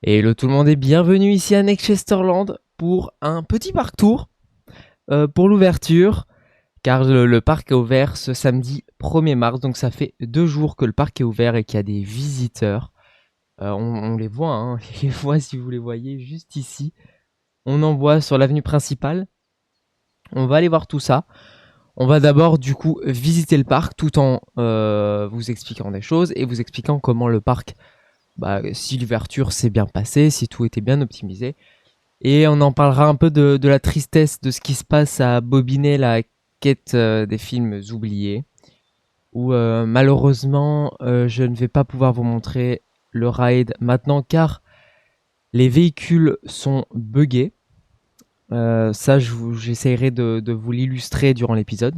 Et hello tout le monde et bienvenue ici à Nexchesterland pour un petit parc tour pour l'ouverture, car le parc est ouvert ce samedi 1er mars, donc ça fait 2 jours que le parc est ouvert et qu'il y a des visiteurs. On les voit, hein, on les voit si vous les voyez juste ici. On en voit sur l'avenue principale. On va aller voir tout ça. On va d'abord du coup visiter le parc tout en vous expliquant des choses et vous expliquant comment le parc, si l'ouverture s'est bien passée, si tout était bien optimisé. Et on en parlera un peu de la tristesse de ce qui se passe à Bobinet, la quête des films oubliés. Où malheureusement, je ne vais pas pouvoir vous montrer le ride maintenant car les véhicules sont buggés. Ça, j'essaierai de vous l'illustrer durant l'épisode.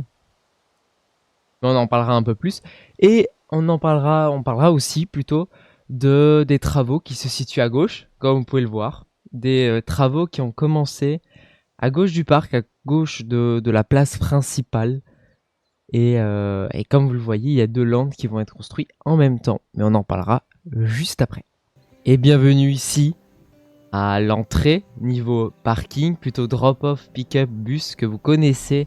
Mais on en parlera un peu plus. Et on parlera aussi plutôt des travaux qui se situent à gauche, comme vous pouvez le voir. Des travaux qui ont commencé à gauche du parc, à gauche de la place principale. Et comme vous le voyez, il y a 2 lands qui vont être construits en même temps. Mais on en parlera juste après. Et bienvenue ici à l'entrée, niveau parking, plutôt drop-off, pick-up, bus, que vous connaissez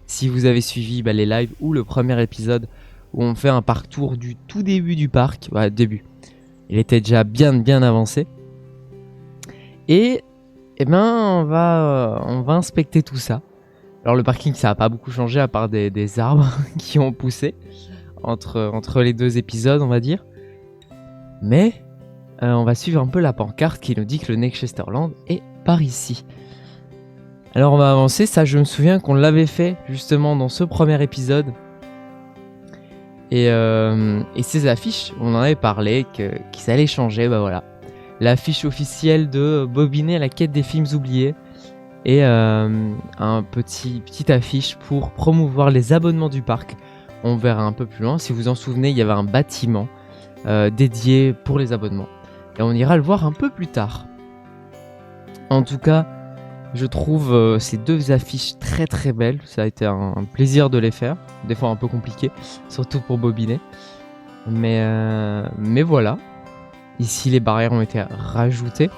si vous avez suivi les lives ou le premier épisode où on fait un parc tour du tout début du parc. Début. Il était déjà bien avancé. Et on va inspecter tout ça. Alors le parking, ça n'a pas beaucoup changé à part des arbres qui ont poussé entre les 2 épisodes, on va dire. Mais on va suivre un peu la pancarte qui nous dit que le Nexchesterland est par ici. Alors on va avancer, ça je me souviens qu'on l'avait fait justement dans ce premier épisode. Et ces affiches, on en avait parlé, qu'ils allaient changer, voilà. L'affiche officielle de Bobinet, la quête des films oubliés. Et un petite affiche pour promouvoir les abonnements du parc. On verra un peu plus loin. Si vous en souvenez, il y avait un bâtiment dédié pour les abonnements. Et on ira le voir un peu plus tard. En tout cas, je trouve ces 2 affiches très belles. Ça a été un plaisir de les faire. Des fois un peu compliqué, surtout pour Bobinet. Mais voilà. Ici, les barrières ont été rajoutées.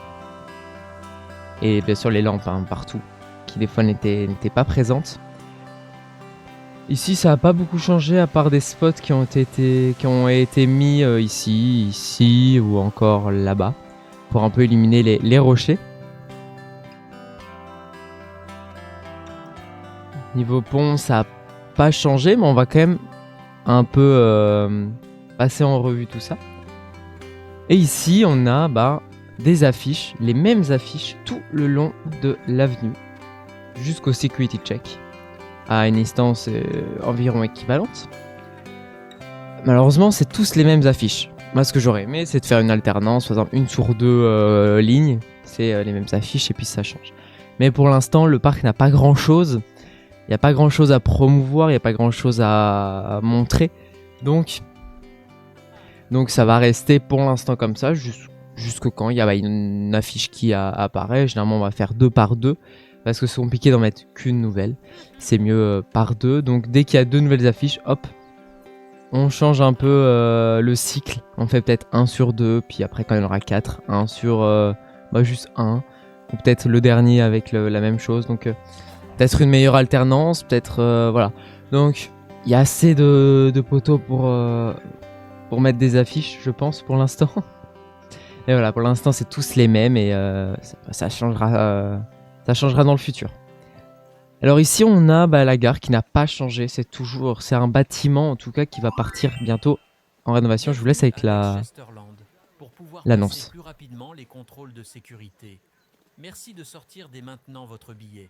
Et bien sûr les lampes partout, qui des fois n'étaient pas présentes. Ici ça n'a pas beaucoup changé à part des spots qui ont été mis ici ou encore là-bas pour un peu éliminer les rochers. Niveau pont ça n'a pas changé, mais on va quand même un peu passer en revue tout ça. Et ici on a des affiches, les mêmes affiches tout le long de l'avenue, jusqu'au security check, à une distance environ équivalente. Malheureusement, c'est tous les mêmes affiches. Moi, ce que j'aurais aimé, c'est de faire une alternance, par exemple 1 sur 2 lignes, c'est les mêmes affiches et puis ça change. Mais pour l'instant, le parc n'a pas grand-chose. Il n'y a pas grand-chose à promouvoir, il n'y a pas grand-chose à montrer. Donc ça va rester pour l'instant comme ça, jusqu'au quand il y a une affiche qui apparaît. Généralement, on va faire 2 par 2 parce que c'est compliqué d'en mettre qu'une nouvelle. C'est mieux par 2. Donc dès qu'il y a 2 nouvelles affiches, hop, on change un peu le cycle. On fait peut-être 1 sur 2, puis après quand il y en aura 4, 1 sur juste 1. Ou peut-être le dernier avec la même chose. Donc peut-être une meilleure alternance, peut-être voilà. Donc il y a assez de poteaux pour mettre des affiches, je pense, pour l'instant. Et voilà, pour l'instant, c'est tous les mêmes et ça changera dans le futur. Alors ici, on a la gare qui n'a pas changé. C'est un bâtiment, en tout cas, qui va partir bientôt en rénovation. Je vous laisse avec l'annonce. Plus rapidement les contrôles de sécurité. Merci de sortir dès maintenant votre billet.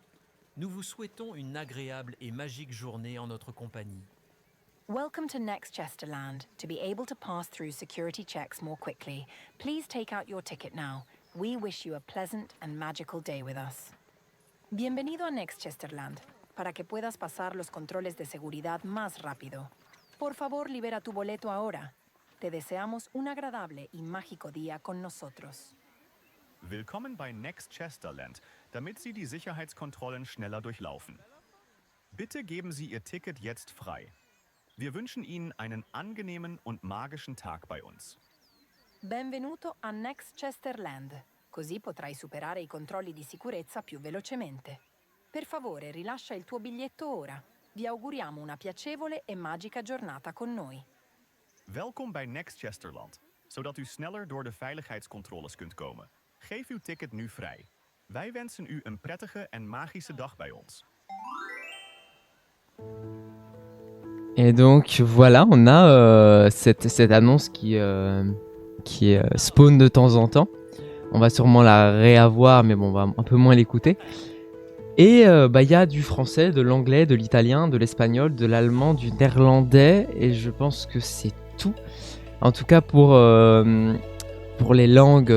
Nous vous souhaitons une agréable et magique journée en notre compagnie. Welcome to Nexchesterland. To be able to pass through security checks more quickly, please take out your ticket now. We wish you a pleasant and magical day with us. Bienvenido a Nexchesterland, para que puedas pasar los controles de seguridad más rápido. Por favor, libera tu boleto ahora. Te deseamos un agradable y mágico día con nosotros. Willkommen bei Nexchesterland, damit Sie die Sicherheitskontrollen schneller durchlaufen. Bitte geben Sie Ihr Ticket jetzt frei. Wir wünschen Ihnen einen angenehmen und magischen Tag bei uns. Benvenuto a Nexchesterland. così potrai superare i controlli di sicurezza più velocemente. Per favore, rilascia il tuo biglietto ora. Vi auguriamo una piacevole e magica giornata con noi. Welkom bij Next Chesterland, zodat u sneller door de veiligheidscontroles kunt komen. Geef uw ticket nu vrij. Wij wensen u een prettige en magische dag bij ons. Et donc voilà, on a cette annonce qui spawn de temps en temps. On va sûrement la réavoir, mais bon, on va un peu moins l'écouter. Et y a du français, de l'anglais, de l'italien, de l'espagnol, de l'allemand, du néerlandais, et je pense que c'est tout. En tout cas pour les langues,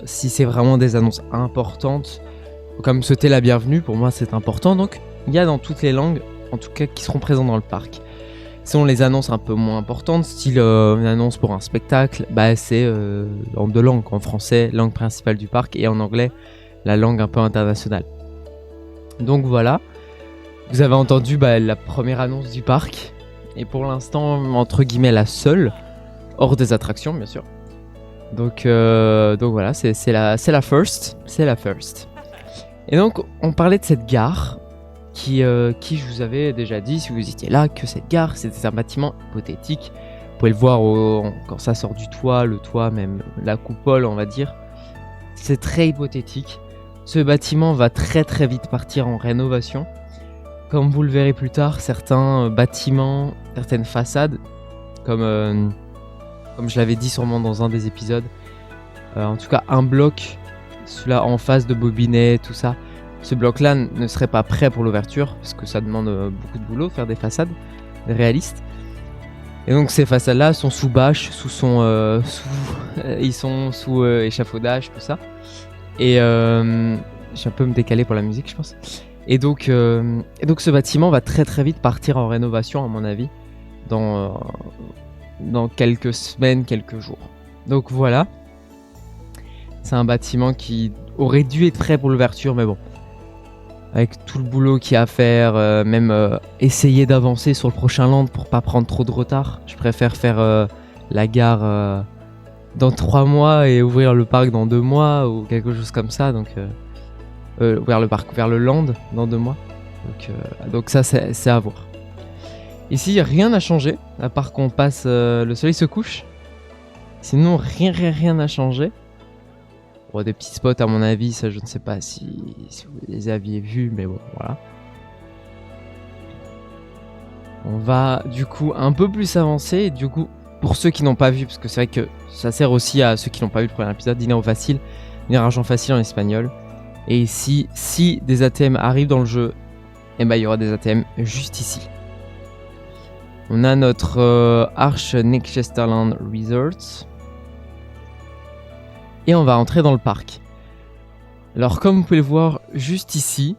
si c'est vraiment des annonces importantes, faut quand même souhaiter la bienvenue, pour moi c'est important. Donc il y a dans toutes les langues, en tout cas qui seront présentes dans le parc. Sinon les annonces un peu moins importantes, style une annonce pour un spectacle, c'est en deux langues, en français, langue principale du parc, et en anglais, la langue un peu internationale. Donc voilà, vous avez entendu la première annonce du parc, et pour l'instant, entre guillemets, la seule, hors des attractions bien sûr. Donc voilà, c'est la first. Et donc on parlait de cette gare, qui je vous avais déjà dit, si vous étiez là, que cette gare, c'était un bâtiment hypothétique. Vous pouvez le voir quand ça sort du toit, le toit, même la coupole, on va dire. C'est très hypothétique. Ce bâtiment va très très vite partir en rénovation. Comme vous le verrez plus tard, certains bâtiments, certaines façades, comme je l'avais dit sûrement dans un des épisodes, en tout cas un bloc, celui-là en face de Bobinet, tout ça, ce bloc-là ne serait pas prêt pour l'ouverture, parce que ça demande beaucoup de boulot, faire des façades réalistes. Et donc ces façades-là sont sous bâche, ils sont sous échafaudage, tout ça. Et je vais un peu me décaler pour la musique, je pense. Et donc ce bâtiment va très très vite partir en rénovation, à mon avis, dans quelques semaines, quelques jours. Donc voilà. C'est un bâtiment qui aurait dû être prêt pour l'ouverture, mais bon. Avec tout le boulot qu'il y a à faire, même essayer d'avancer sur le prochain land pour pas prendre trop de retard. Je préfère faire la gare dans 3 mois et ouvrir le parc dans 2 mois ou quelque chose comme ça. Donc ouvrir le land dans 2 mois. Donc ça c'est à voir. Ici rien n'a changé, à part qu'on passe, le soleil se couche. Sinon rien n'a changé. Bon, des petits spots à mon avis, ça je ne sais pas si vous les aviez vus, mais bon voilà. On va du coup un peu plus avancer, et du coup pour ceux qui n'ont pas vu, parce que c'est vrai que ça sert aussi à ceux qui n'ont pas vu le premier épisode, Dinero facile, argent facile en espagnol. Et ici, si des ATM arrivent dans le jeu, il y aura des ATM juste ici. On a notre Arch Next Chesterland Resort. Et on va entrer dans le parc. Alors comme vous pouvez le voir juste ici,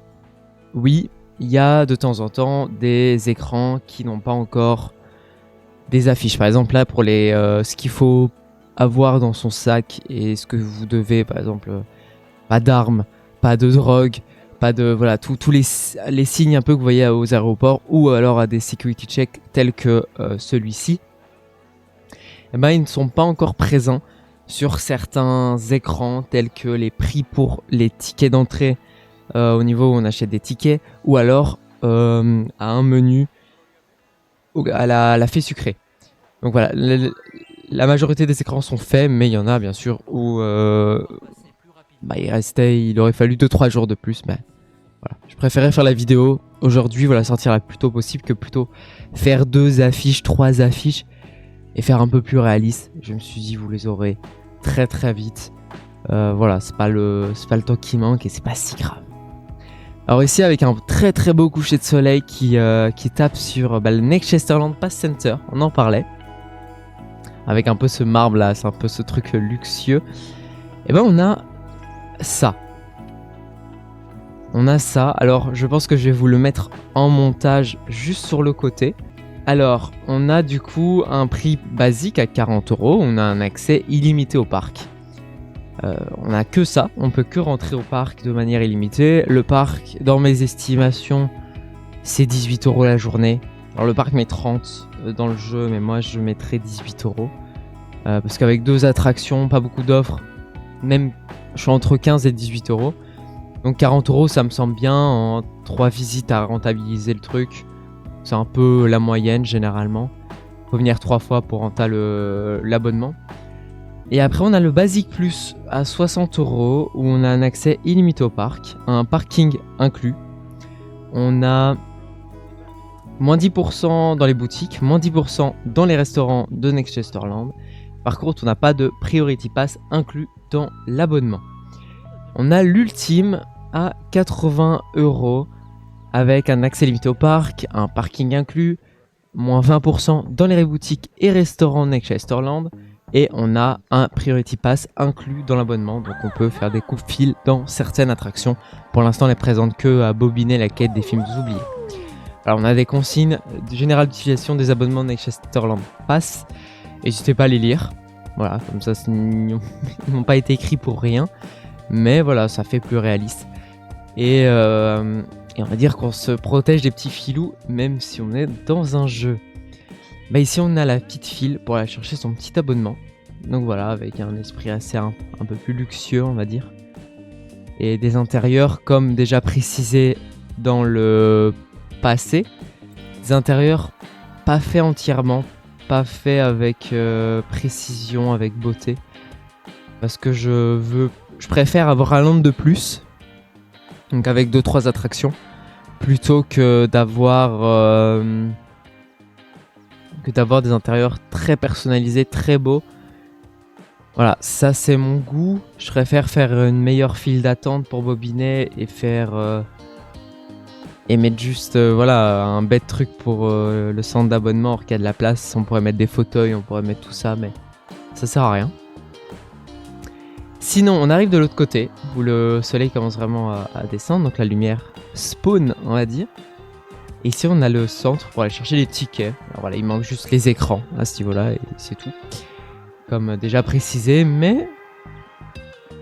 oui, il y a de temps en temps des écrans qui n'ont pas encore des affiches. Par exemple là pour ce qu'il faut avoir dans son sac et ce que vous devez, par exemple, pas d'armes, pas de drogue, pas de voilà tous les signes un peu que vous voyez aux aéroports ou alors à des security checks tels que celui-ci. Ils ne sont pas encore présents sur certains écrans tels que les prix pour les tickets d'entrée au niveau où on achète des tickets, ou alors à un menu à la fée sucrée. Donc voilà, la majorité des écrans sont faits, mais il y en a bien sûr où il aurait fallu 2-3 jours de plus, mais voilà. Je préférais faire la vidéo aujourd'hui, sortir la plus tôt possible que plutôt faire 2 affiches, 3 affiches et faire un peu plus réaliste. Je me suis dit vous les aurez très très vite. C'est pas le temps qui manque et c'est pas si grave. Alors ici avec un très très beau coucher de soleil qui tape sur le Next Chesterland Pass Center, on en parlait. Avec un peu ce marbre là, c'est un peu ce truc luxueux. Et on a ça. Alors je pense que je vais vous le mettre en montage juste sur le côté. Alors, on a du coup un prix basique à 40€, on a un accès illimité au parc. On n'a que ça, on peut que rentrer au parc de manière illimitée. Le parc, dans mes estimations, c'est 18€ la journée. Alors le parc met 30 dans le jeu, mais moi je mettrais 18€. Parce qu'avec 2 attractions, pas beaucoup d'offres, même je suis entre 15 et 18 euros. Donc 40 euros, ça me semble bien en 3 visites à rentabiliser le truc. C'est un peu la moyenne généralement. Faut venir 3 fois pour renta l'abonnement. Et après, on a le Basic Plus à 60 euros où on a un accès illimité au parc, un parking inclus. On a moins 10% dans les boutiques, moins 10% dans les restaurants de Next Chesterland. Par contre, on n'a pas de Priority Pass inclus dans l'abonnement. On a l'ultime à 80 euros avec un accès limité au parc, un parking inclus, moins 20% dans les boutiques et restaurants Next Chesterland. Et on a un Priority Pass inclus dans l'abonnement, donc on peut faire des coups de fil dans certaines attractions. Pour l'instant, on les présente que à Bobiner la quête des films oubliés. Alors on a des consignes générales d'utilisation des abonnements Next Chesterland Pass. N'hésitez pas à les lire. Voilà, comme ça, ils n'ont pas été écrits pour rien. Mais voilà, ça fait plus réaliste. Et on va dire qu'on se protège des petits filous, même si on est dans un jeu. Bah ici on a la petite file pour aller chercher son petit abonnement. Donc voilà, avec un esprit assez un peu plus luxueux on va dire. Et des intérieurs comme déjà précisé dans le passé. Des intérieurs pas faits entièrement, pas faits avec précision, avec beauté. Parce que je préfère avoir un land de plus. Donc avec 2-3 attractions. Plutôt que d'avoir des intérieurs très personnalisés, très beaux. Voilà, ça c'est mon goût. Je préfère faire une meilleure file d'attente pour bobiner et faire et mettre juste voilà un bête truc pour le centre d'abonnement, alors qu'il y a de la place. On pourrait mettre des fauteuils, on pourrait mettre tout ça, mais ça sert à rien. Sinon, on arrive de l'autre côté où le soleil commence vraiment à descendre, donc la lumière spawn, on va dire. Et ici on a le centre pour aller chercher les tickets. Alors voilà, il manque juste les écrans à ce niveau-là et c'est tout. Comme déjà précisé, mais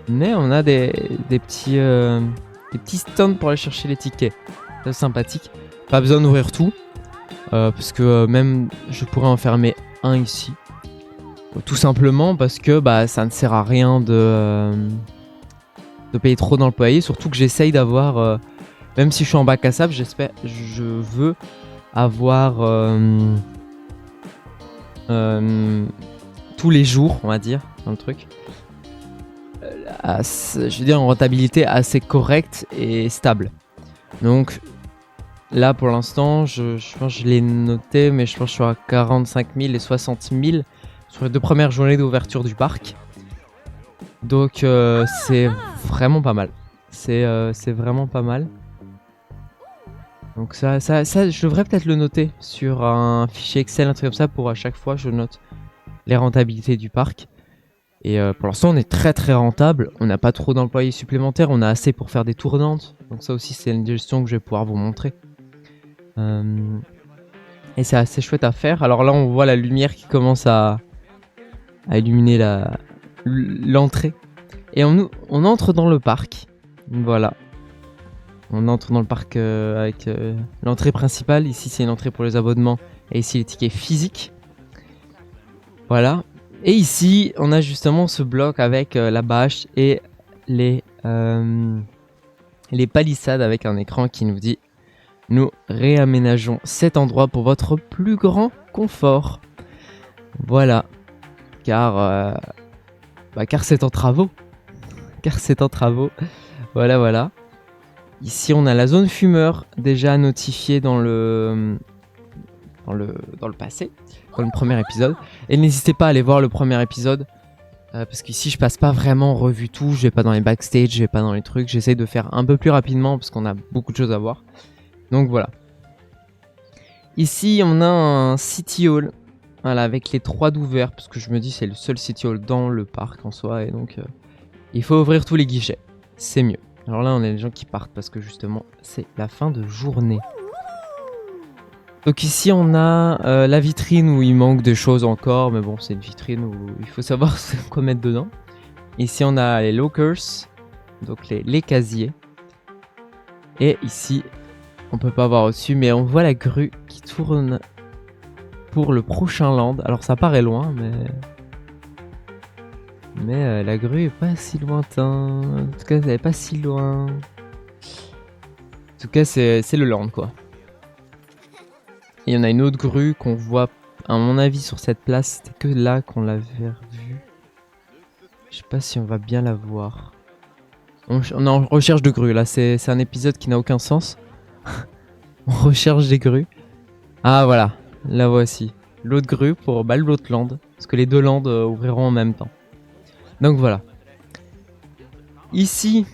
on a des petits stands pour aller chercher les tickets. C'est sympathique. Pas besoin d'ouvrir tout. Parce que même je pourrais en fermer un ici. Tout simplement parce que ça ne sert à rien de payer trop d'employés. Surtout que j'essaye d'avoir... même si je suis en bac à sable, je veux avoir tous les jours, on va dire, dans le truc. Je veux dire, en rentabilité assez correcte et stable. Donc là, pour l'instant, je pense que je l'ai noté, mais je pense que je suis à 45 000 et 60 000 sur les 2 premières journées d'ouverture du parc. Donc c'est vraiment pas mal. C'est vraiment pas mal. Donc ça, je devrais peut-être le noter sur un fichier Excel, un truc comme ça, pour à chaque fois je note les rentabilités du parc. Et pour l'instant on est très très rentable, on n'a pas trop d'employés supplémentaires, on a assez pour faire des tournantes. Donc ça aussi c'est une gestion que je vais pouvoir vous montrer. Et c'est assez chouette à faire. Alors là on voit la lumière qui commence à illuminer l'entrée. Et on entre dans le parc. Voilà. On entre dans le parc avec l'entrée principale. Ici, c'est une entrée pour les abonnements. Et ici, les tickets physiques. Voilà. Et ici, on a justement ce bloc avec la bâche et les palissades avec un écran qui nous dit « Nous réaménageons cet endroit pour votre plus grand confort. » Voilà. Car c'est en travaux. Voilà, voilà. Ici, on a la zone fumeur déjà notifiée dans le passé, dans le premier épisode. Et n'hésitez pas à aller voir le premier épisode, parce qu'ici, je passe pas vraiment en revue tout. Je vais pas dans les backstage, je vais pas dans les trucs. J'essaye de faire un peu plus rapidement, parce qu'on a beaucoup de choses à voir. Donc voilà. Ici, on a un City Hall, voilà, avec les 3 d'ouverts, parce que je me dis c'est le seul City Hall dans le parc en soi, et donc il faut ouvrir tous les guichets. C'est mieux. Alors là, on a les gens qui partent parce que justement, c'est la fin de journée. Donc ici, on a la vitrine où il manque des choses encore. Mais bon, c'est une vitrine où il faut savoir quoi mettre dedans. Ici, on a les lockers, donc les casiers. Et ici, on peut pas voir au-dessus, mais on voit la grue qui tourne pour le prochain land. Alors ça paraît loin, mais... Mais la grue est pas si lointain. En tout cas, elle est pas si loin. En tout cas, c'est le land, quoi. Et il y en a une autre grue qu'on voit, à mon avis, sur cette place. C'était que là qu'on l'avait vue. Je sais pas si on va bien la voir. On est en recherche de grues, là. C'est un épisode qui n'a aucun sens. On recherche des grues. Ah, voilà. La voici. L'autre grue pour l'autre land. Parce que les deux lands ouvriront en même temps. Donc voilà. Ici,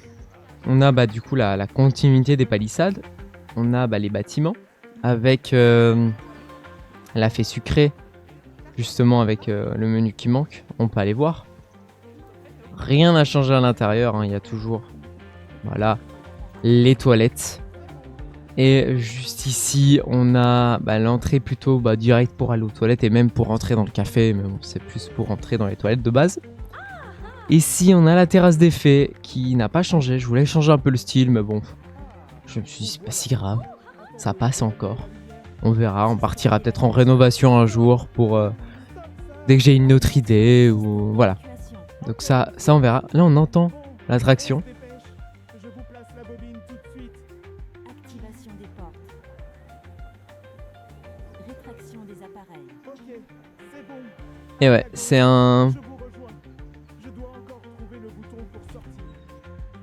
on a du coup la continuité des palissades. On a les bâtiments. Avec la fée sucrée. Justement avec le menu qui manque. On peut aller voir. Rien n'a changé à l'intérieur. Hein. Il y a toujours les toilettes. Et juste ici, on a l'entrée plutôt direct pour aller aux toilettes et même pour rentrer dans le café. Mais bon, c'est plus pour rentrer dans les toilettes de base. Ici, on a la terrasse des fées qui n'a pas changé. Je voulais changer un peu le style, mais bon, je me suis dit, c'est pas si grave. Ça passe encore. On verra, on partira peut-être en rénovation un jour pour dès que j'ai une autre idée ou voilà. Donc ça on verra. Là, on entend l'attraction. Je vous place la bobine tout de suite. Activation des portes. Rétraction des appareils. Ok, c'est bon. Et ouais, c'est un... Je vous rejoins. Je dois encore trouver le bouton pour sortir.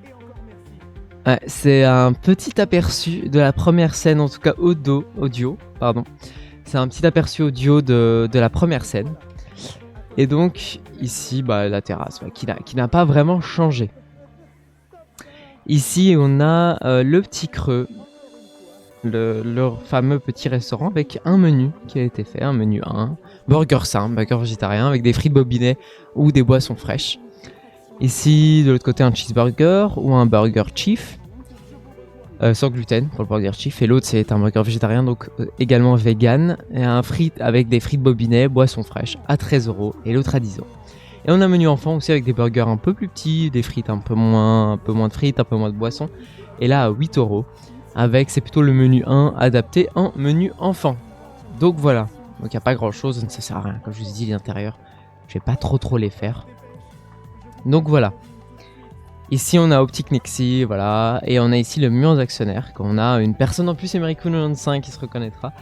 Et encore merci. Ouais, c'est un petit aperçu de la première scène, en tout cas audio, pardon. C'est un petit aperçu audio de la première scène. Et donc, ici, la terrasse, qui n'a pas vraiment changé. Ici, on a le petit creux, leur fameux petit restaurant avec un menu qui a été fait, un menu 1, burger simple, burger végétarien avec des frites bobinées ou des boissons fraîches. Ici, de l'autre côté, un cheeseburger ou un burger chief, sans gluten pour le burger chief. Et l'autre, c'est un burger végétarien, donc également vegan, et un frite avec des frites bobinées, boissons fraîches à 13 € et l'autre à 10 €. Et on a un menu enfant aussi avec des burgers un peu plus petits, des frites un peu moins de frites, un peu moins de boissons. Et là à 8 €, avec c'est plutôt le menu 1 adapté en menu enfant. Donc voilà, donc il n'y a pas grand chose, ça sert à rien. Comme je vous ai dit, l'intérieur, je vais pas trop les faire. Donc voilà. Ici on a Optic Nixie, voilà, et on a ici le mur d'actionnaires, qu'on a une personne en plus American 95 qui se reconnaîtra.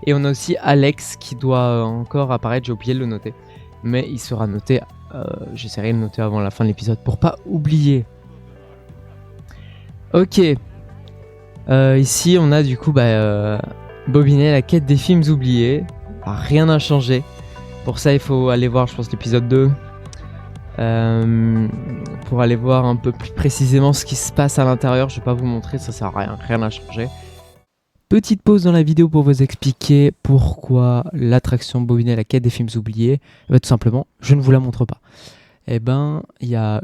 Et on a aussi Alex qui doit encore apparaître, j'ai oublié de le noter. Mais il sera noté, j'essaierai de le noter avant la fin de l'épisode pour pas oublier. Ok. Ici on a du coup Bobinet, la quête des films oubliés. Rien n'a changé. Pour ça il faut aller voir je pense l'épisode 2. Pour aller voir un peu plus précisément ce qui se passe à l'intérieur. Je vais pas vous montrer, ça sert à rien, rien n'a changé. Petite pause dans la vidéo pour vous expliquer pourquoi l'attraction Bobinet, la quête des films oubliés, tout simplement, je ne vous la montre pas. Eh ben, il y a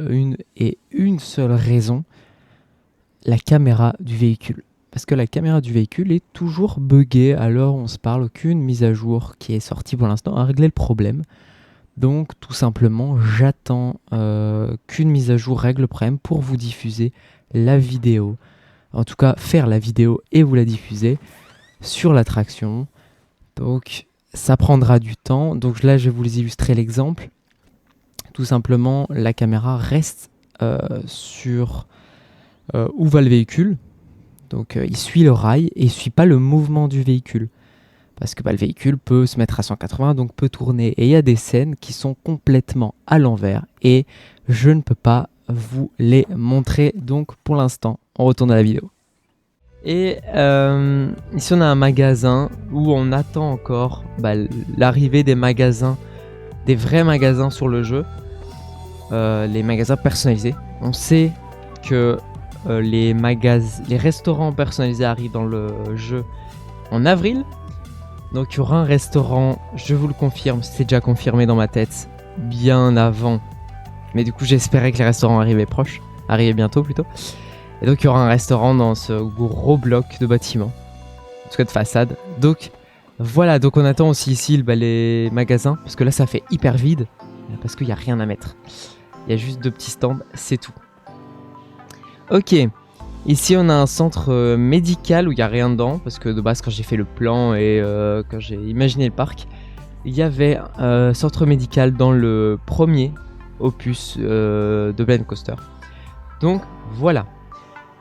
une seule raison, la caméra du véhicule. Parce que la caméra du véhicule est toujours buggée, alors on se parle aucune mise à jour qui est sortie pour l'instant à régler le problème. Donc tout simplement, j'attends qu'une mise à jour règle le problème pour vous diffuser la vidéo. En tout cas, faire la vidéo et vous la diffuser sur l'attraction. Donc ça prendra du temps. Donc là, je vais vous illustrer l'exemple. Tout simplement, la caméra reste sur où va le véhicule. Donc il suit le rail et il ne suit pas le mouvement du véhicule. Parce que le véhicule peut se mettre à 180, donc peut tourner. Et il y a des scènes qui sont complètement à l'envers. Et je ne peux pas vous les montrer. Donc pour l'instant, on retourne à la vidéo. Et ici on a un magasin où on attend encore l'arrivée des magasins, des vrais magasins sur le jeu. Les magasins personnalisés. On sait que les restaurants personnalisés arrivent dans le jeu en avril. Donc il y aura un restaurant, je vous le confirme, c'est déjà confirmé dans ma tête, bien avant. Mais du coup j'espérais que les restaurants arrivaient bientôt plutôt. Et donc il y aura un restaurant dans ce gros bloc de bâtiment, en tout cas de façade. Donc voilà, donc on attend aussi ici les magasins, parce que là ça fait hyper vide, parce qu'il n'y a rien à mettre. Il y a juste 2 petits stands, c'est tout. Ok. Ici on a un centre médical où il n'y a rien dedans, parce que de base quand j'ai fait le plan et quand j'ai imaginé le parc, il y avait un centre médical dans le premier opus de Blend Coaster. Donc voilà.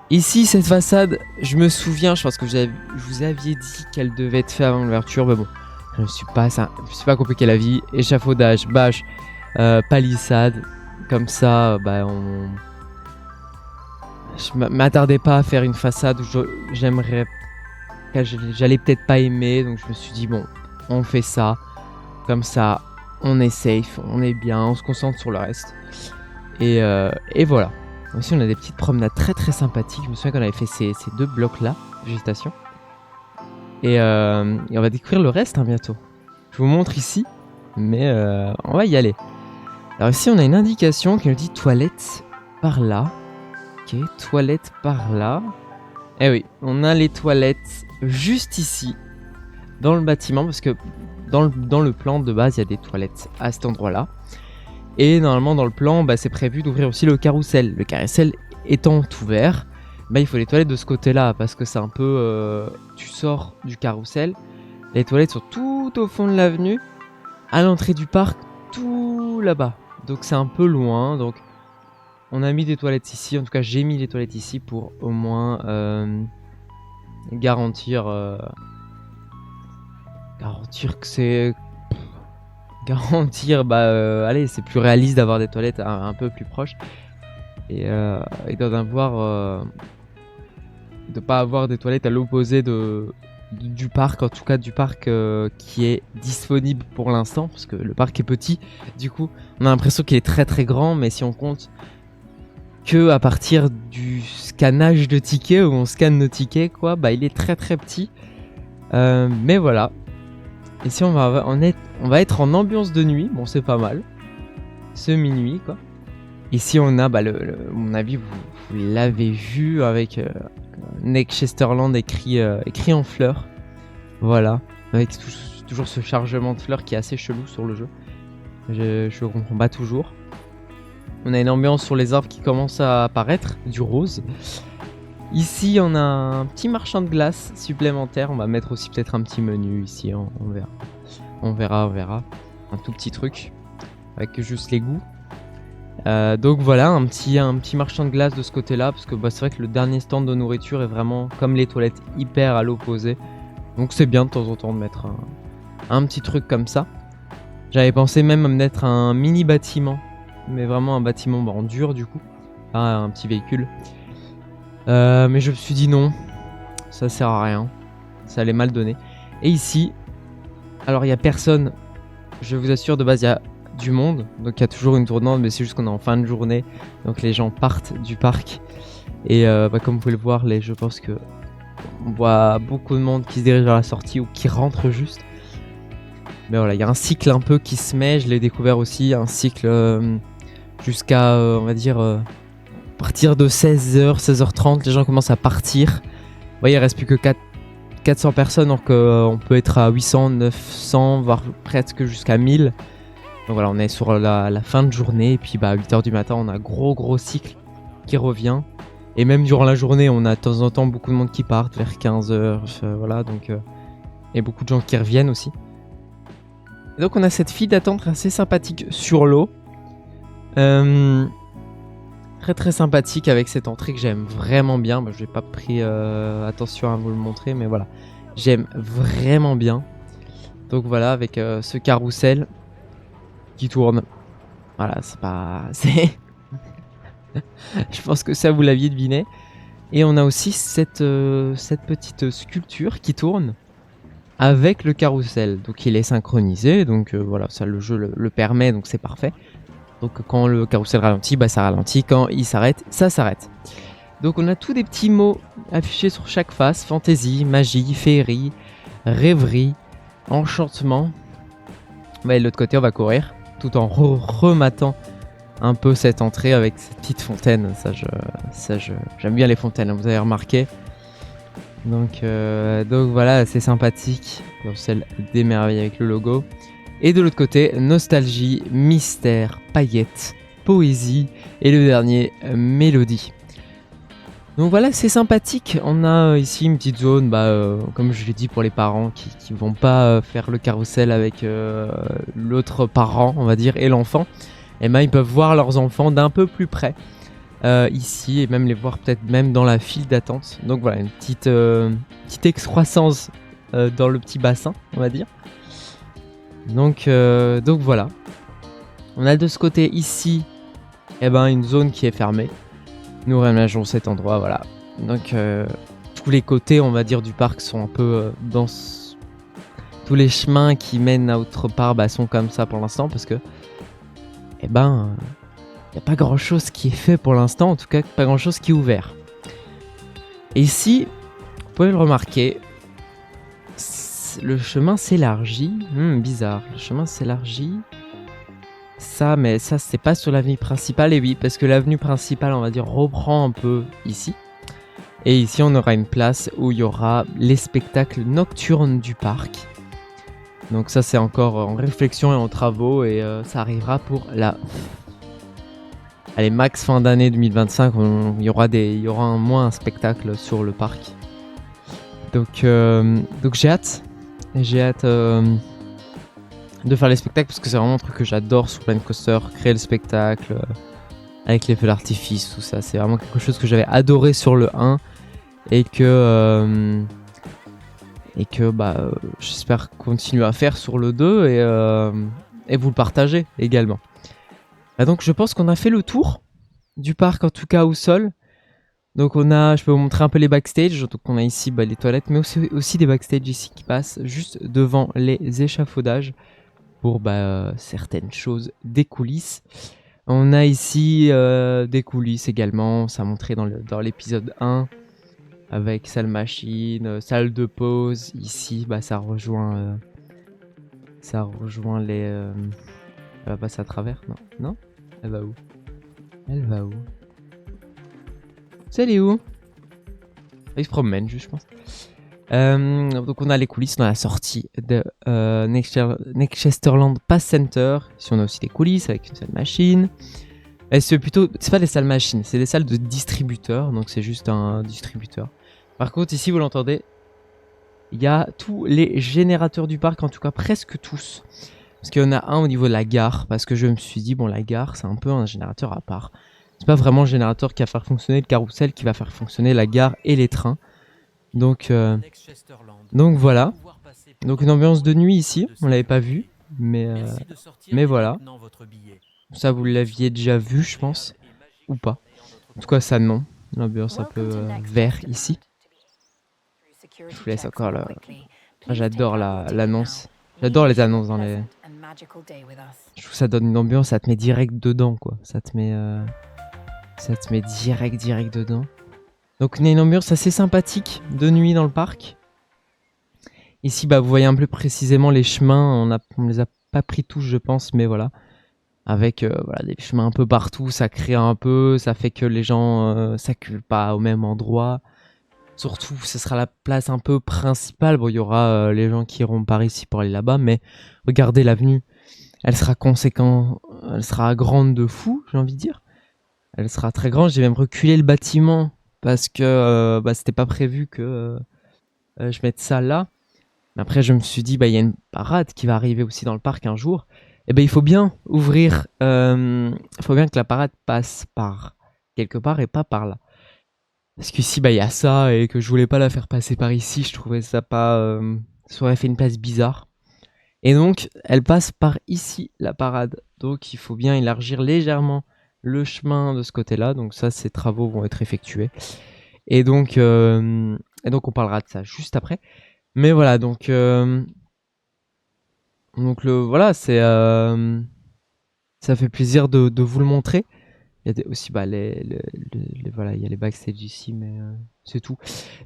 Ici, cette façade, je me souviens, je pense que je vous aviez dit qu'elle devait être faite avant l'ouverture, mais bon, je ne suis pas compliqué la vie. Échafaudage, bâche, palissade, comme ça, bah je m'attardais pas à faire une façade où j'allais peut-être pas aimer, donc je me suis dit bon, on fait ça, comme ça, on est safe, on est bien, on se concentre sur le reste, et voilà. Aussi, on a des petites promenades très très sympathiques. Je me souviens qu'on avait fait ces deux blocs là, végétation, et on va découvrir le reste bientôt. Je vous montre ici, mais on va y aller. Alors ici, on a une indication qui nous dit toilette par là. Ok, toilette par là. Eh oui, on a les toilettes juste ici, dans le bâtiment, parce que dans le plan de base, il y a des toilettes à cet endroit-là. Et normalement, dans le plan, bah, c'est prévu d'ouvrir aussi le carrousel. Le carrousel étant ouvert, bah, il faut les toilettes de ce côté-là, parce que c'est un peu... tu sors du carrousel, les toilettes sont tout au fond de l'avenue, à l'entrée du parc, tout là-bas. Donc c'est un peu loin, donc on a mis des toilettes ici, en tout cas j'ai mis les toilettes ici pour au moins garantir que c'est... allez, c'est plus réaliste d'avoir des toilettes un peu plus proches, et d'en avoir... de pas avoir des toilettes à l'opposé du parc, en tout cas du parc qui est disponible pour l'instant, parce que le parc est petit, du coup on a l'impression qu'il est très très grand, mais si on compte que à partir du scannage de tickets, où on scanne nos tickets, quoi, bah il est très très petit, mais voilà. Ici on va être en ambiance de nuit, bon c'est pas mal, minuit quoi. Ici on a, mon avis vous l'avez vu avec Next Chesterland écrit en fleurs, voilà, avec toujours ce chargement de fleurs qui est assez chelou sur le jeu, je comprends pas toujours. On a une ambiance sur les arbres qui commence à apparaître, du rose. Ici on a un petit marchand de glace supplémentaire, on va mettre aussi peut-être un petit menu ici, on verra, un tout petit truc avec juste les goûts. Donc voilà, un petit marchand de glace de ce côté là, parce que c'est vrai que le dernier stand de nourriture est vraiment comme les toilettes hyper à l'opposé, donc c'est bien de temps en temps de mettre un petit truc comme ça. J'avais pensé même à mettre un mini bâtiment, mais vraiment un bâtiment en dur du coup, un petit véhicule, mais je me suis dit non, ça sert à rien, ça allait mal donner. Et ici, alors il y a personne, je vous assure, de base il y a du monde, donc il y a toujours une tournante, mais c'est juste qu'on est en fin de journée, donc les gens partent du parc, et comme vous pouvez le voir, je pense que on voit beaucoup de monde qui se dirige vers la sortie ou qui rentre juste. Mais voilà, il y a un cycle un peu qui se met, je l'ai découvert aussi, un cycle jusqu'à on va dire à partir de 16h, 16h30, les gens commencent à partir. Vous voyez, il reste plus que 400 personnes, donc on peut être à 800, 900, voire presque jusqu'à 1000. Donc voilà, on est sur la fin de journée, et puis à 8h du matin, on a un gros cycle qui revient. Et même durant la journée, on a de temps en temps beaucoup de monde qui partent vers 15h, voilà, donc et beaucoup de gens qui reviennent aussi. Et donc on a cette file d'attente assez sympathique sur l'eau. Très sympathique, avec cette entrée que j'aime vraiment bien. Je n'ai pas pris attention à vous le montrer, mais voilà, j'aime vraiment bien. Donc voilà, avec ce carrousel qui tourne. Voilà, c'est je pense que ça vous l'aviez deviné. Et on a aussi cette petite sculpture qui tourne avec le carrousel. Donc il est synchronisé, donc voilà, ça le jeu le permet, donc c'est parfait. Donc quand le carrousel ralentit, ça ralentit, quand il s'arrête, ça s'arrête. Donc on a tous des petits mots affichés sur chaque face: fantaisie, magie, féerie, rêverie, enchantement. Et de l'autre côté on va courir, tout en rematant un peu cette entrée avec cette petite fontaine. J'aime bien les fontaines, vous avez remarqué. Donc voilà, c'est sympathique. Carrousel des merveilles avec le logo. Et de l'autre côté, nostalgie, mystère, paillettes, poésie, et le dernier, mélodie. Donc voilà, c'est sympathique. On a ici une petite zone, comme je l'ai dit, pour les parents qui vont pas faire le carrousel avec l'autre parent, on va dire, et l'enfant. et ben, ils peuvent voir leurs enfants d'un peu plus près ici et même les voir peut-être même dans la file d'attente. Donc voilà, une petite excroissance dans le petit bassin, on va dire. Donc voilà. On a de ce côté ici une zone qui est fermée. Nous réaménageons cet endroit, voilà. Donc tous les côtés, on va dire, du parc sont un peu tous les chemins qui mènent à autre part sont comme ça pour l'instant parce que il n'y a pas grand chose qui est fait pour l'instant, en tout cas pas grand chose qui est ouvert. Et ici, vous pouvez le remarquer, le chemin s'élargit. Bizarre, le chemin s'élargit. Mais ça c'est pas sur l'avenue principale, et oui, parce que l'avenue principale, on va dire, reprend un peu ici. Et ici, on aura une place où il y aura les spectacles nocturnes du parc. Donc ça, c'est encore en réflexion et en travaux, et ça arrivera pour allez, max fin d'année 2025, il y aura un spectacle sur le parc. Donc j'ai hâte. J'ai hâte de faire les spectacles parce que c'est vraiment un truc que j'adore sur Planet Coaster, créer le spectacle avec les feux d'artifice, tout ça. C'est vraiment quelque chose que j'avais adoré sur le 1 et que j'espère continuer à faire sur le 2 et vous le partager également. Donc je pense qu'on a fait le tour du parc, en tout cas au sol. Donc je peux vous montrer un peu les backstage. Donc on a ici les toilettes, mais aussi des backstage ici qui passent juste devant les échafaudages pour certaines choses des coulisses. On a ici des coulisses également, ça a montré dans l'épisode 1 avec salle machine, salle de pause. Ici ça rejoint les... Elle va passer à travers? Non? Elle va où? Elle est où? Il se promène juste, je pense. Donc on a les coulisses dans la sortie de Nexchesterland Pass Center. Ici on a aussi des coulisses avec une salle machine. Et c'est pas des salles machines, c'est des salles de distributeurs. Donc c'est juste un distributeur. Par contre ici vous l'entendez, il y a tous les générateurs du parc, en tout cas presque tous. Parce qu'il y en a un au niveau de la gare, parce que je me suis dit, bon, la gare c'est un peu un générateur à part. C'est pas vraiment le générateur qui va faire fonctionner le carrousel, qui va faire fonctionner la gare et les trains. Donc voilà. Donc une ambiance de nuit ici, on l'avait pas vu, mais voilà. Ça vous l'aviez déjà vu, je pense, ou pas. En tout cas ça non. L'ambiance un peu vert ici. Je vous laisse encore là. J'adore l'annonce. J'adore les annonces dans les... Je trouve que ça donne une ambiance, ça te met direct dedans, quoi. Ça te met direct dedans. Donc on a une ambiance assez sympathique de nuit dans le parc. Ici, vous voyez un peu précisément les chemins. On les a pas pris tous, je pense, mais voilà. Avec des chemins un peu partout, ça crée un peu, ça fait que les gens s'acculent pas au même endroit. Surtout, ce sera la place un peu principale. Bon, il y aura les gens qui iront par ici pour aller là-bas, mais regardez l'avenue. Elle sera conséquente, elle sera grande de fou, j'ai envie de dire. Elle sera très grande. J'ai même reculé le bâtiment parce que c'était pas prévu que je mette ça là. Mais après, je me suis dit, il y a une parade qui va arriver aussi dans le parc un jour. Et il faut bien ouvrir, il faut bien que la parade passe par quelque part et pas par là. Parce qu'ici, il y a ça et que je voulais pas la faire passer par ici. Je trouvais ça pas... ça aurait fait une place bizarre. Et donc, elle passe par ici, la parade. Donc, il faut bien élargir légèrement le chemin de ce côté-là. Donc ça, ces travaux vont être effectués. Et donc on parlera de ça juste après. Mais voilà, donc voilà, c'est... ça fait plaisir de vous le montrer. Il y a aussi voilà, il y a les backstage ici, mais c'est tout.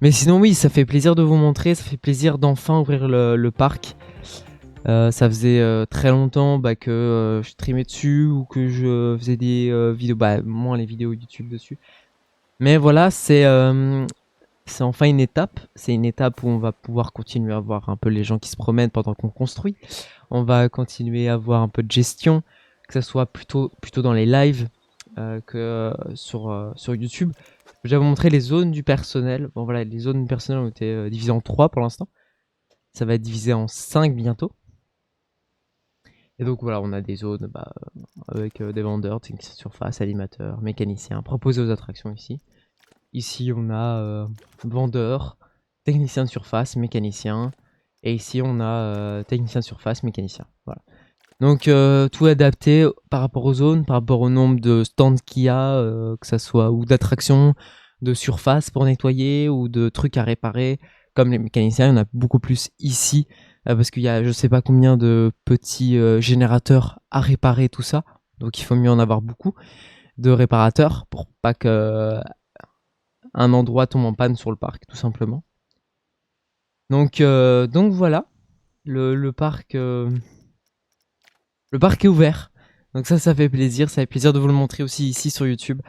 Mais sinon oui, ça fait plaisir de vous montrer, ça fait plaisir d'enfin ouvrir le parc. Ça faisait très longtemps que je streamais dessus ou que je faisais des vidéos, moins les vidéos YouTube dessus. Mais voilà, c'est enfin une étape. C'est une étape où on va pouvoir continuer à voir un peu les gens qui se promènent pendant qu'on construit. On va continuer à voir un peu de gestion, que ça soit plutôt dans les lives. Que sur YouTube. Je vais vous montrer les zones du personnel. Bon voilà, les zones du personnel ont été divisées en 3 pour l'instant. Ça va être divisé en 5 bientôt. Et donc voilà, on a des zones avec des vendeurs, techniciens de surface, animateurs, mécaniciens, proposés aux attractions ici. Ici, on a vendeurs, techniciens de surface, mécaniciens. Et ici, on a technicien de surface, mécanicien. Voilà. Donc, tout adapté par rapport aux zones, par rapport au nombre de stands qu'il y a, que ça soit ou d'attractions, de surface pour nettoyer ou de trucs à réparer. Comme les mécaniciens, il y en a beaucoup plus ici parce qu'il y a je sais pas combien de petits générateurs à réparer, tout ça. Donc, il faut mieux en avoir beaucoup de réparateurs pour pas que un endroit tombe en panne sur le parc, tout simplement. Donc voilà, le parc est ouvert. Donc ça fait plaisir. Ça fait plaisir de vous le montrer aussi ici sur YouTube.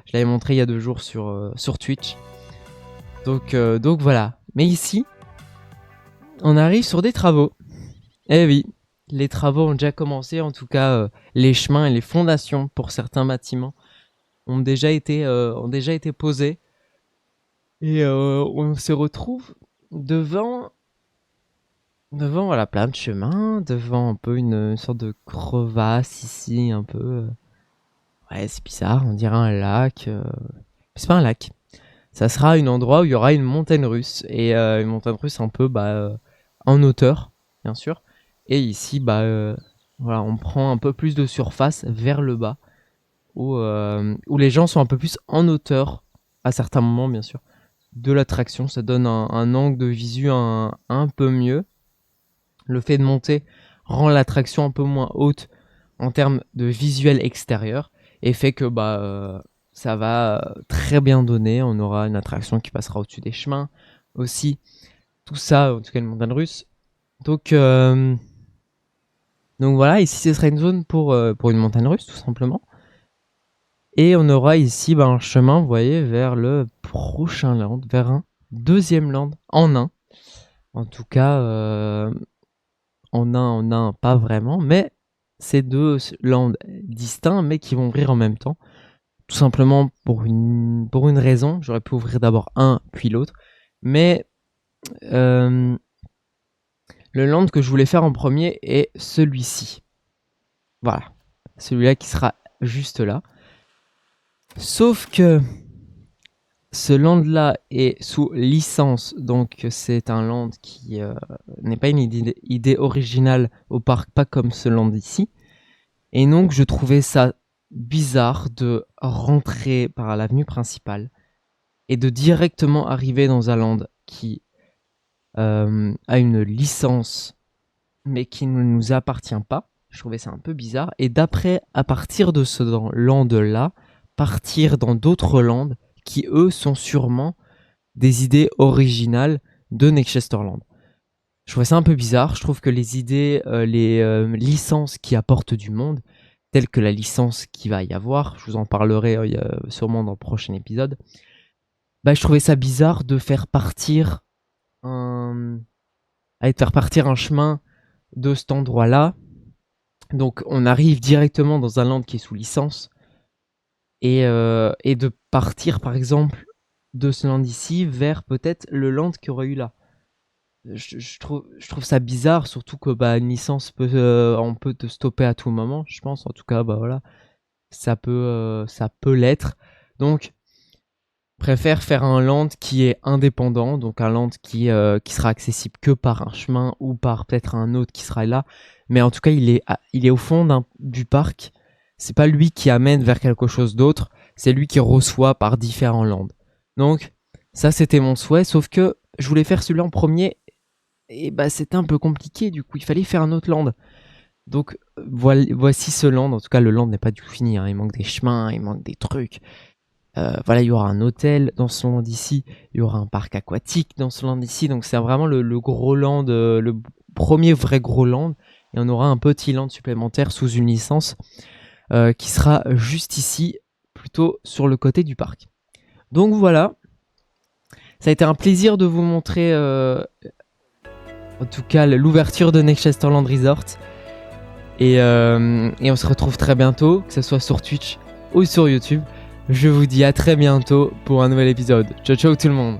Je l'avais montré il y a 2 jours sur Twitch. Donc voilà. Mais ici, on arrive sur des travaux. Eh oui, les travaux ont déjà commencé. En tout cas, les chemins et les fondations pour certains bâtiments ont déjà été posés. Et on se retrouve devant voilà, plein de chemins, devant un peu une sorte de crevasse ici, un peu. Ouais, c'est bizarre, on dirait un lac. C'est pas un lac. Ça sera un endroit où il y aura une montagne russe. Et une montagne russe un peu en hauteur, bien sûr. Et ici, voilà, on prend un peu plus de surface vers le bas, où les gens sont un peu plus en hauteur, à certains moments, bien sûr, de l'attraction. Ça donne un angle de visu un peu mieux. Le fait de monter rend l'attraction un peu moins haute en termes de visuel extérieur et fait que ça va très bien donner. On aura une attraction qui passera au-dessus des chemins aussi. Tout ça, en tout cas une montagne russe. Donc voilà, ici ce sera une zone pour une montagne russe tout simplement. Et on aura ici un chemin, vous voyez, vers le prochain land, vers un deuxième land en un. En tout cas, en un, pas vraiment, mais c'est 2 lands distincts, mais qui vont ouvrir en même temps. Tout simplement pour une raison. J'aurais pu ouvrir d'abord un, puis l'autre. Mais le land que je voulais faire en premier est celui-ci. Voilà. Celui-là qui sera juste là. Sauf que ce land-là est sous licence, donc c'est un land qui n'est pas une idée originale au parc, pas comme ce land ici. Et donc je trouvais ça bizarre de rentrer par l'avenue principale et de directement arriver dans un land qui a une licence mais qui ne nous appartient pas. Je trouvais ça un peu bizarre. Et d'après, à partir de ce land-là, partir dans d'autres lands qui, eux, sont sûrement des idées originales de Nextchesterland. Je trouvais ça un peu bizarre. Je trouve que les idées, les licences qui apportent du monde, telles que la licence qu'il va y avoir, je vous en parlerai sûrement dans le prochain épisode, je trouvais ça bizarre de faire partir un chemin de cet endroit-là. Donc on arrive directement dans un land qui est sous licence et de partir par exemple de ce land ici vers peut-être le land qu'il y aurait eu là. Je trouve ça bizarre, surtout que une licence on peut te stopper à tout moment, je pense. En tout cas, voilà, ça peut l'être. Donc préfère faire un land qui est indépendant, donc un land qui sera accessible que par un chemin ou par peut-être un autre qui sera là. Mais en tout cas, il est au fond du parc. C'est pas lui qui amène vers quelque chose d'autre, c'est lui qui reçoit par différents lands. Donc ça, c'était mon souhait, sauf que je voulais faire celui-là en premier et c'était un peu compliqué. Du coup, il fallait faire un autre land. Donc voici ce land. En tout cas, le land n'est pas du tout fini, hein. Il manque des chemins, il manque des trucs. Voilà, il y aura un hôtel dans ce land ici, il y aura un parc aquatique dans ce land ici. Donc c'est vraiment le gros land, le premier vrai gros land. Et on aura un petit land supplémentaire sous une licence qui sera juste ici, plutôt sur le côté du parc. Donc voilà, ça a été un plaisir de vous montrer en tout cas l'ouverture de Nextchesterland Resort. Et on se retrouve très bientôt, que ce soit sur Twitch ou sur YouTube. Je vous dis à très bientôt pour un nouvel épisode. Ciao ciao tout le monde.